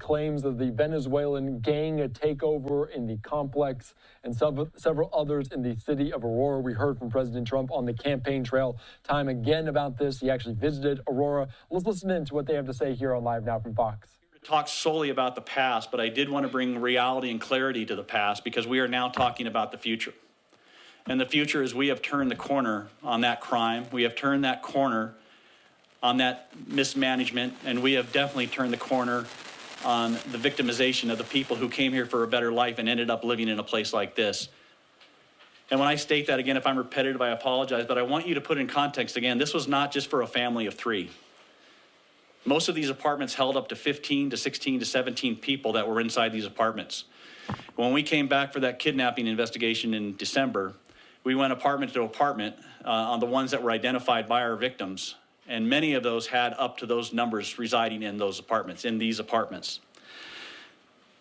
claims of the Venezuelan gang takeover in the complex and several others in the city of Aurora. We heard from President Trump on the campaign trail time again about this. He actually visited Aurora. Let's listen in to what they have to say here on Live Now from Fox. Talk solely about the past, but I did want to bring reality and clarity to the past because we are now talking about the future. And the future is we have turned the corner on that crime. We have turned that corner on that mismanagement, and we have definitely turned the corner on the victimization of the people who came here for a better life and ended up living in a place like this. And when I state that again, if I'm repetitive, I apologize, but I want you to put in context again, this was not just for a family of 3. Most of these apartments held up to 15 to 16 to 17 people that were inside these apartments. When we came back for that kidnapping investigation in December, we went apartment to apartment on the ones that were identified by our victims, and many of those had up to those numbers residing in those apartments, in these apartments.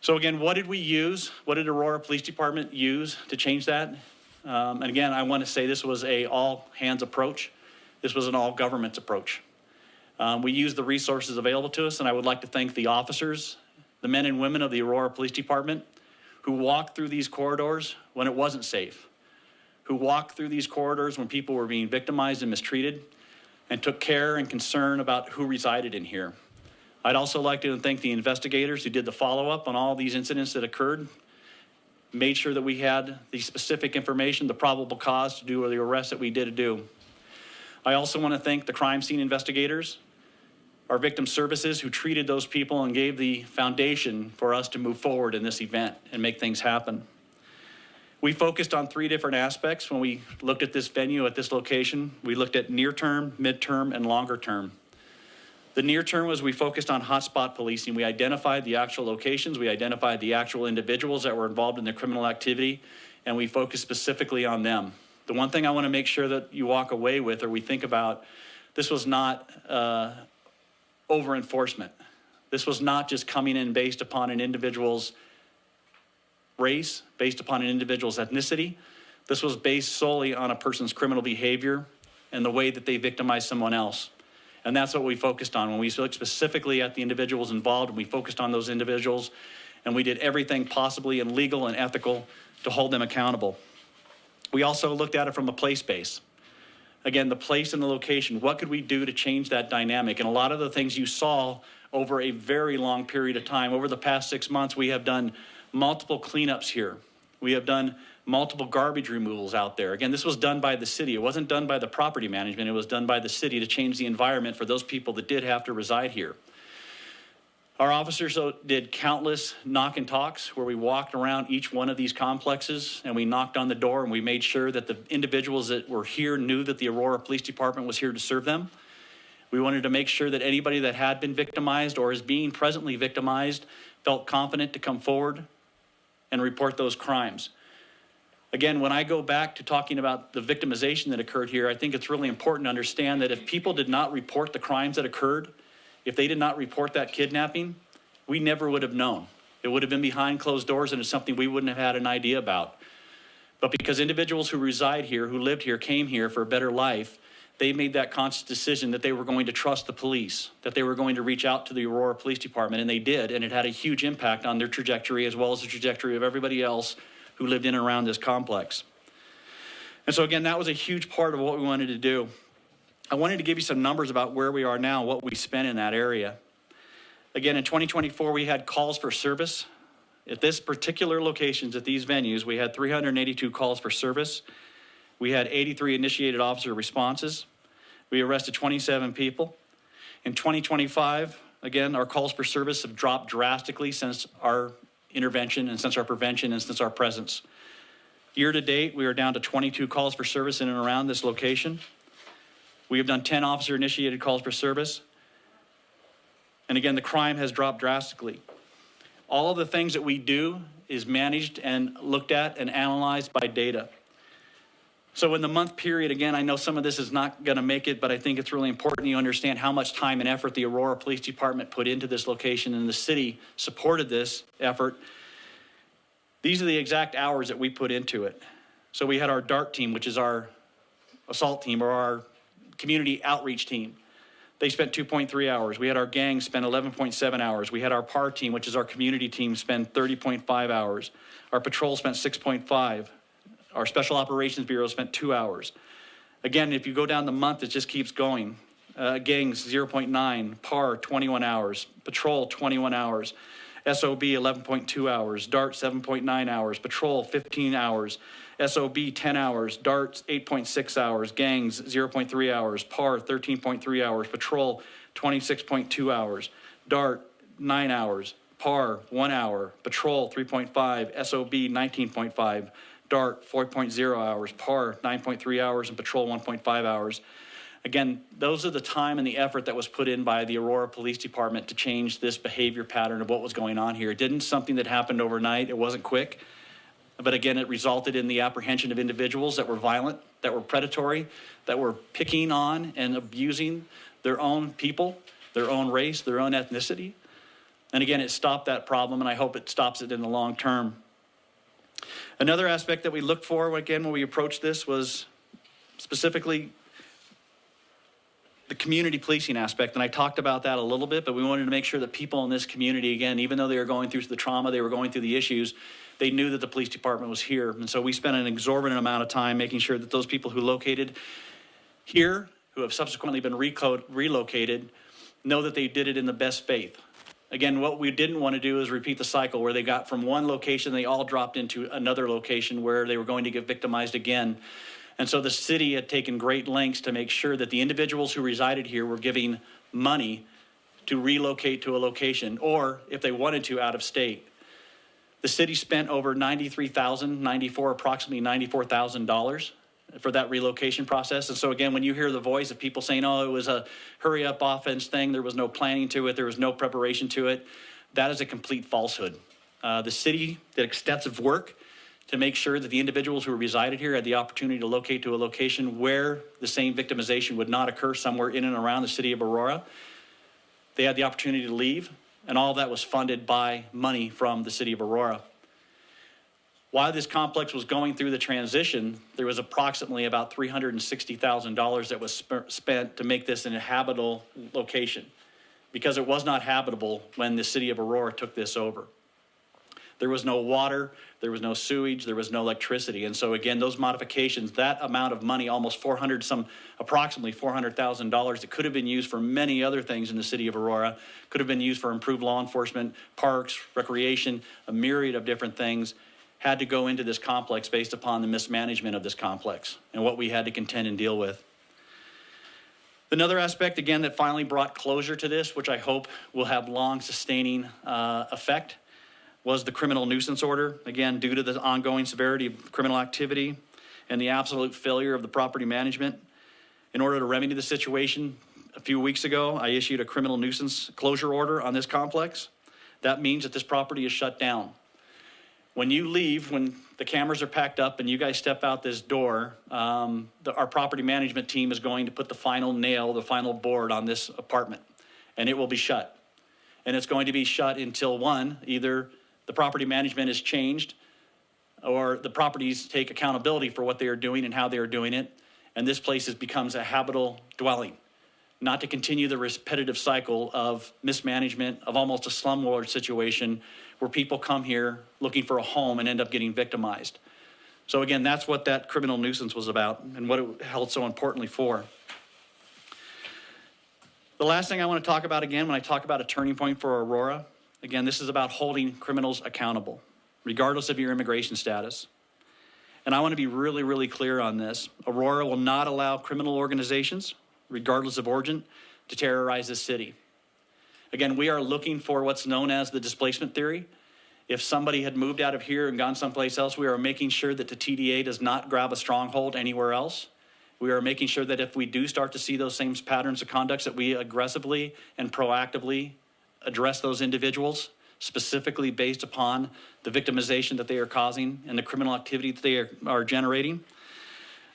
So again, what did we use? What did Aurora Police Department use to change that? And again, I want to say this was a all-hands approach. This was an all-governments approach. We used the resources available to us, and I would like to thank the officers, the men and women of the Aurora Police Department who walked through these corridors when it wasn't safe, who walked through these corridors when people were being victimized and mistreated, and took care and concern about who resided in here. I'd also like to thank the investigators who did the follow-up on all these incidents that occurred, made sure that we had the specific information, the probable cause to do the arrest that we did do. I also want to thank the crime scene investigators, our victim services who treated those people and gave the foundation for us to move forward in this event and make things happen. We focused on 3 different aspects when we looked at this venue, at this location. We looked at near term, midterm, and longer term. The near term was we focused on hotspot policing. We identified the actual locations, we identified the actual individuals that were involved in the criminal activity, and we focused specifically on them. The one thing I want to make sure that you walk away with or we think about, this was not over-enforcement. This was not just coming in based upon an individual's race, based upon an individual's ethnicity. This was based solely on a person's criminal behavior and the way that they victimized someone else. And that's what we focused on. When we looked specifically at the individuals involved, we focused on those individuals, and we did everything possibly and legal and ethical to hold them accountable. We also looked at it from a place base. Again, the place and the location, what could we do to change that dynamic? And a lot of the things you saw over a very long period of time, over the past 6 months, we have done multiple cleanups here. We have done multiple garbage removals out there. Again, this was done by the city. It wasn't done by the property management. It was done by the city to change the environment for those people that did have to reside here. Our officers did countless knock and talks where we walked around each one of these complexes and we knocked on the door and we made sure that the individuals that were here knew that the Aurora Police Department was here to serve them. We wanted to make sure that anybody that had been victimized or is being presently victimized felt confident to come forward and report those crimes. Again, when I go back to talking about the victimization that occurred here, I think it's really important to understand that if people did not report the crimes that occurred, if they did not report that kidnapping, we never would have known. It would have been behind closed doors and it's something we wouldn't have had an idea about. But because individuals who reside here, who lived here, came here for a better life, they made that conscious decision that they were going to trust the police, that they were going to reach out to the Aurora Police Department, and they did, and it had a huge impact on their trajectory as well as the trajectory of everybody else who lived in and around this complex. And so again, that was a huge part of what we wanted to do. I wanted to give you some numbers about where we are now, what we spent in that area. Again, in 2024, we had calls for service. At this particular locations, at these venues, we had 382 calls for service. We had 83 initiated officer responses. We arrested 27 people. In 2025, again, our calls for service have dropped drastically since our intervention and since our prevention and since our presence. Year to date, we are down to 22 calls for service in and around this location. We have done 10 officer-initiated calls for service. And again, the crime has dropped drastically. All of the things that we do is managed and looked at and analyzed by data. So in the month period, again, I know some of this is not going to make it, but I think it's really important you understand how much time and effort the Aurora Police Department put into this location, and the city supported this effort. These are the exact hours that we put into it. So we had our DART team, which is our assault team or our community outreach team. They spent 2.3 hours. We had our gang spend 11.7 hours. We had our PAR team, which is our community team, spend 30.5 hours. Our patrol spent 6.5. Our Special Operations Bureau spent 2 hours. Again, if you go down the month, it just keeps going. Gangs, 0.9. PAR, 21 hours. Patrol, 21 hours. SOB, 11.2 hours. DART, 7.9 hours. Patrol, 15 hours. SOB, 10 hours. DART, 8.6 hours. Gangs, 0.3 hours. PAR, 13.3 hours. Patrol, 26.2 hours. DART, 9 hours. PAR, 1 hour. Patrol, 3.5. SOB, 19.5. DART, 4.0 hours. PAR, 9.3 hours. And Patrol, 1.5 hours. Again, those are the time and the effort that was put in by the Aurora Police Department to change this behavior pattern of what was going on here. It didn't something that happened overnight. It wasn't quick. But again, it resulted in the apprehension of individuals that were violent, that were predatory, that were picking on and abusing their own people, their own race, their own ethnicity. And again, it stopped that problem, and I hope it stops it in the long term. Another aspect that we looked for, again, when we approached this was specifically the community policing aspect, and I talked about that a little bit, but we wanted to make sure that people in this community, again, even though they were going through the trauma, they were going through the issues, they knew that the police department was here. And so we spent an exorbitant amount of time making sure that those people who located here, who have subsequently been relocated, know that they did it in the best faith. Again, what we didn't want to do is repeat the cycle where they got from one location, they all dropped into another location where they were going to get victimized again. And so the city had taken great lengths to make sure that the individuals who resided here were giving money to relocate to a location, or if they wanted to, out of state. The city spent over approximately $94,000 for that relocation process. And so again, when you hear the voice of people saying, oh, it was a hurry up offense thing, there was no planning to it, there was no preparation to it, that is a complete falsehood. The city did extensive work to make sure that the individuals who resided here had the opportunity to locate to a location where the same victimization would not occur somewhere in and around the city of Aurora. They had the opportunity to leave, and all of that was funded by money from the city of Aurora. While this complex was going through the transition, there was approximately about $360,000 that was spent to make this an habitable location, because it was not habitable when the city of Aurora took this over. There was no water, there was no sewage, there was no electricity. And so again, those modifications, that amount of money, approximately $400,000 that could have been used for many other things in the city of Aurora, could have been used for improved law enforcement, parks, recreation, a myriad of different things, had to go into this complex based upon the mismanagement of this complex and what we had to contend and deal with. Another aspect, again, that finally brought closure to this, which I hope will have long sustaining effect, was the criminal nuisance order. Again, due to the ongoing severity of criminal activity and the absolute failure of the property management. In order to remedy the situation, a few weeks ago, I issued a criminal nuisance closure order on this complex. That means that this property is shut down. When you leave, when the cameras are packed up and you guys step out this door, our property management team is going to put the final nail, the final board on this apartment, and it will be shut. And it's going to be shut until either the property management is changed, or the properties take accountability for what they are doing and how they are doing it, and this place becomes a habitable dwelling, not to continue the repetitive cycle of mismanagement, of almost a slumlord situation where people come here looking for a home and end up getting victimized. So again, that's what that criminal nuisance was about and what it held so importantly for. The last thing I want to talk about, again, when I talk about a turning point for Aurora, again, this is about holding criminals accountable, regardless of your immigration status. And I want to be really, really clear on this. Aurora will not allow criminal organizations, regardless of origin, to terrorize this city. Again, we are looking for what's known as the displacement theory. If somebody had moved out of here and gone someplace else, we are making sure that the TDA does not grab a stronghold anywhere else. We are making sure that if we do start to see those same patterns of conduct, that we aggressively and proactively address those individuals, specifically based upon the victimization that they are causing and the criminal activity that they are generating.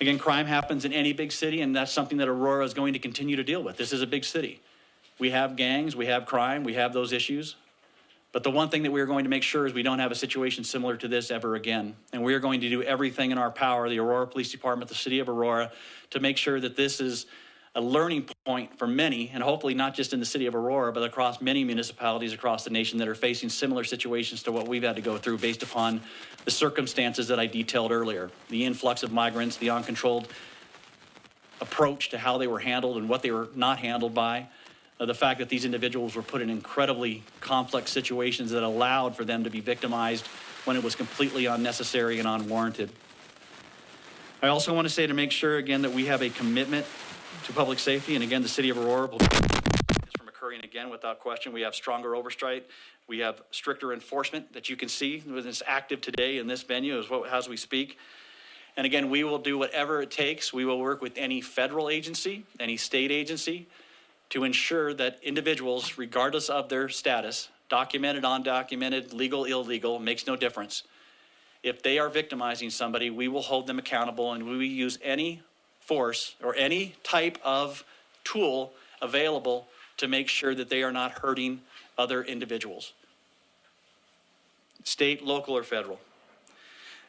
Again, crime happens in any big city, and that's something that Aurora is going to continue to deal with. This is a big city. We have gangs, we have crime, we have those issues. But the one thing that we're going to make sure is we don't have a situation similar to this ever again. And we are going to do everything in our power, the Aurora Police Department, the city of Aurora, to make sure that this is a learning point for many, and hopefully not just in the city of Aurora, but across many municipalities across the nation that are facing similar situations to what we've had to go through based upon the circumstances that I detailed earlier. The influx of migrants, the uncontrolled approach to how they were handled and what they were not handled by, the fact that these individuals were put in incredibly complex situations that allowed for them to be victimized when it was completely unnecessary and unwarranted. I also want to say, to make sure again that we have a commitment to public safety, and again, the city of Aurora will keep this from occurring again without question. We have stronger oversight. We have stricter enforcement that you can see is active today in this venue as we speak. And again, we will do whatever it takes. We will work with any federal agency, any state agency, to ensure that individuals, regardless of their status, documented, undocumented, legal, illegal, makes no difference. If they are victimizing somebody, we will hold them accountable, and we will use any force or any type of tool available to make sure that they are not hurting other individuals, state, local, or federal.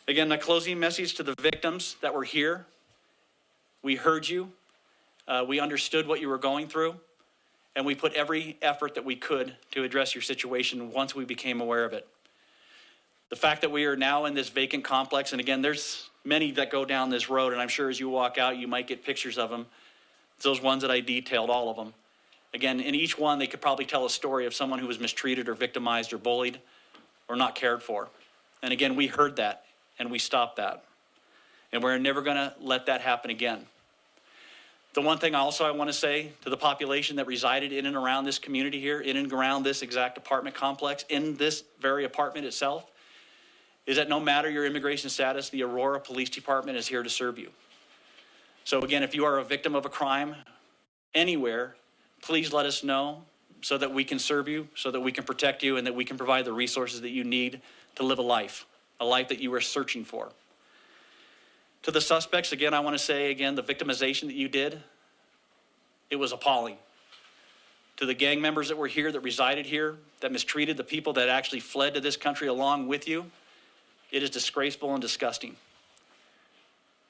Again, the closing message to the victims that were here: we heard you, we understood what you were going through, and we put every effort that we could to address your situation once we became aware of it. The fact that we are now in this vacant complex, and again, there's many that go down this road, and I'm sure as you walk out, you might get pictures of them. It's those ones that I detailed, all of them. Again, in each one, they could probably tell a story of someone who was mistreated or victimized or bullied or not cared for. And again, we heard that, and we stopped that. And we're never gonna let that happen again. The one thing also I want to say to the population that resided in and around this community here, in and around this exact apartment complex, in this very apartment itself, is that no matter your immigration status, the Aurora Police Department is here to serve you. So again, if you are a victim of a crime anywhere, please let us know so that we can serve you, so that we can protect you, and that we can provide the resources that you need to live a life that you are searching for. To the suspects, again, I want to say again, the victimization that you did, it was appalling. To the gang members that were here, that resided here, that mistreated the people that actually fled to this country along with you, it is disgraceful and disgusting.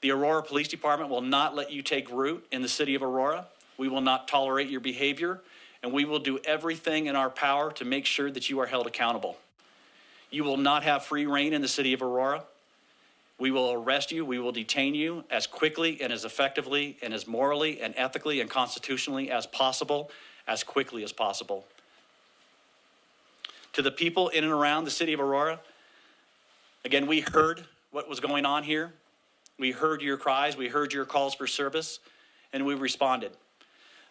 The Aurora Police Department will not let you take root in the city of Aurora. We will not tolerate your behavior, and we will do everything in our power to make sure that you are held accountable. You will not have free reign in the city of Aurora. We will arrest you, we will detain you as quickly and as effectively and as morally and ethically and constitutionally as possible, as quickly as possible. To the people in and around the city of Aurora, again, we heard what was going on here. We heard your cries, we heard your calls for service, and we responded.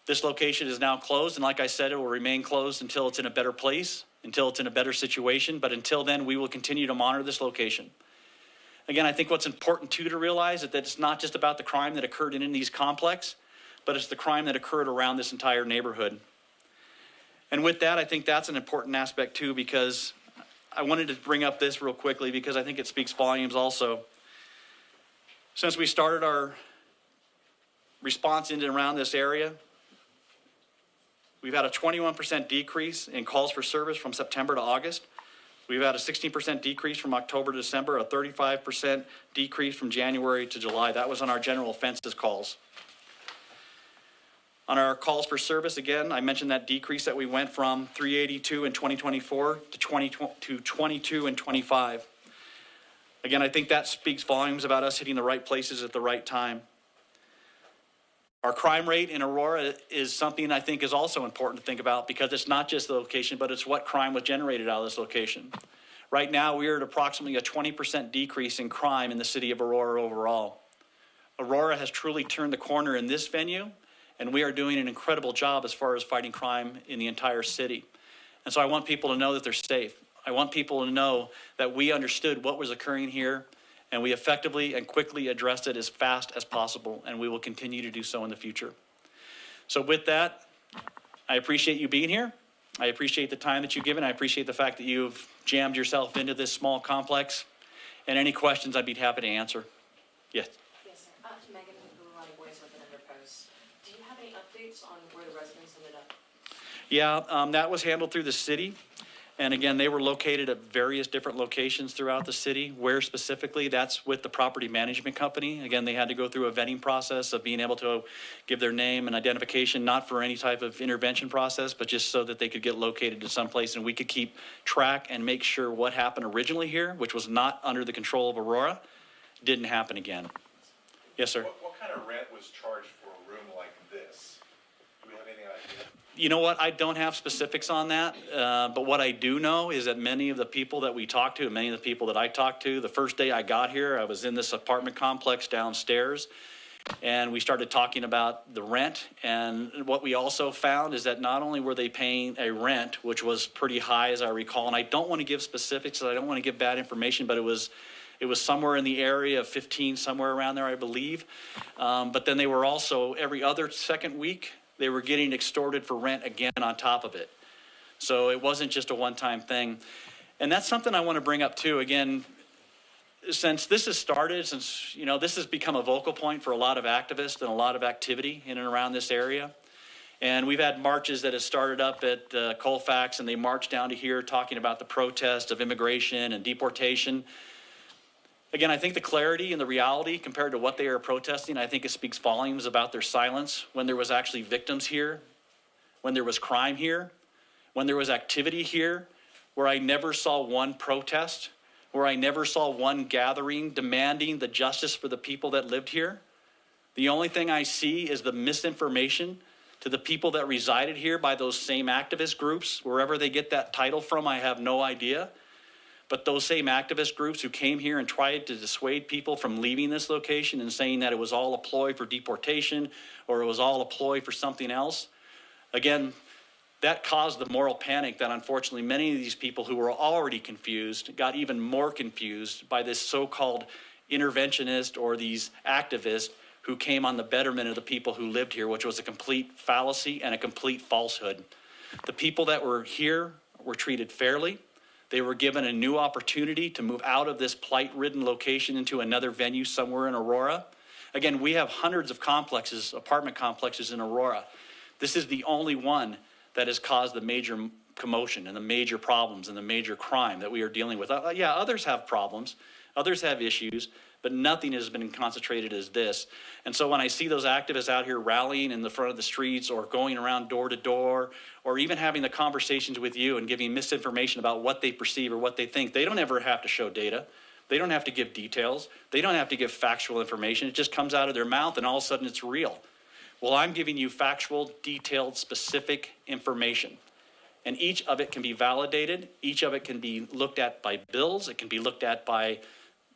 This location is now closed, and like I said, it will remain closed until it's in a better place, until it's in a better situation, but until then, we will continue to monitor this location. Again, I think what's important too to realize is that it's not just about the crime that occurred in these complex, but it's the crime that occurred around this entire neighborhood. And with that, I think that's an important aspect too, because I wanted to bring up this real quickly because I think it speaks volumes also. Since we started our response in and around this area, we've had a 21% decrease in calls for service from September to August. We've had a 16% decrease from October to December, a 35% decrease from January to July. That was on our general offenses calls. On our calls for service, again, I mentioned that decrease that we went from 382 in 2024 to 22 in 25. Again, I think that speaks volumes about us hitting the right places at the right time. Our crime rate in Aurora is something I think is also important to think about because it's not just the location, but it's what crime was generated out of this location. Right now, we are at approximately a 20% decrease in crime in the city of Aurora overall. Aurora has truly turned the corner in this venue, and we are doing an incredible job as far as fighting crime in the entire city. And so I want people to know that they're safe. I want people to know that we understood what was occurring here, and we effectively and quickly addressed it as fast as possible, and we will continue to do so in the future. So with that, I appreciate you being here. I appreciate the time that you've given. I appreciate the fact that you've jammed yourself into this small complex. And any questions, I'd be happy to answer. Yes? Yes, sir. Megan, the voice of the Post. Do you have any updates on where the residents ended up? Yeah, that was handled through the city. And again, they were located at various different locations throughout the city. Where specifically, that's with the property management company. Again, they had to go through a vetting process of being able to give their name and identification, not for any type of intervention process, but just so that they could get located to someplace and we could keep track and make sure what happened originally here, which was not under the control of Aurora, didn't happen again. Yes, sir. What kind of rent was charged for a room like this? Do we have any idea? You know what, I don't have specifics on that, but what I do know is that many of the people that we talked to, many of the people that I talked to, the first day I got here, I was in this apartment complex downstairs, and we started talking about the rent, and what we also found is that not only were they paying a rent, which was pretty high as I recall, and I don't want to give specifics, I don't want to give bad information, but it was somewhere in the area of 15, somewhere around there, I believe, but then they were also, every other second week, they were getting extorted for rent again on top of it. So it wasn't just a one-time thing. And that's something I want to bring up too. Again, since this has started, since, you know, this has become a vocal point for a lot of activists and a lot of activity in and around this area. And we've had marches that have started up at Colfax, and they marched down to here talking about the protest of immigration and deportation. Again, I think the clarity and the reality compared to what they are protesting, I think it speaks volumes about their silence when there was actually victims here, when there was crime here, when there was activity here, where I never saw one protest, where I never saw one gathering demanding the justice for the people that lived here. The only thing I see is the misinformation to the people that resided here by those same activist groups. Wherever they get that title from, I have no idea. But those same activist groups who came here and tried to dissuade people from leaving this location and saying that it was all a ploy for deportation or it was all a ploy for something else, again, that caused the moral panic that unfortunately many of these people who were already confused got even more confused by this so-called interventionist or these activists who came on the betterment of the people who lived here, which was a complete fallacy and a complete falsehood. The people that were here were treated fairly. They were given a new opportunity to move out of this plight-ridden location into another venue somewhere in Aurora. Again, we have hundreds of complexes, apartment complexes in Aurora. This is the only one that has caused the major commotion and the major problems and the major crime that we are dealing with. Yeah, others have problems, others have issues, but nothing has been concentrated as this. And so when I see those activists out here rallying in the front of the streets or going around door to door or even having the conversations with you and giving misinformation about what they perceive or what they think, they don't ever have to show data. They don't have to give details. They don't have to give factual information. It just comes out of their mouth and all of a sudden it's real. Well, I'm giving you factual, detailed, specific information. And each of it can be validated. Each of it can be looked at by bills. It can be looked at by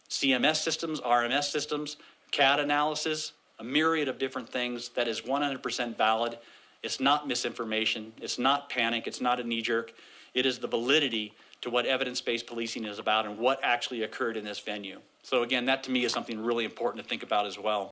CMS systems, RMS systems, CAD analysis, a myriad of different things that is 100% valid. It's not misinformation. It's not panic. It's not a knee-jerk. It is the validity to what evidence-based policing is about and what actually occurred in this venue. So again, that to me is something really important to think about as well.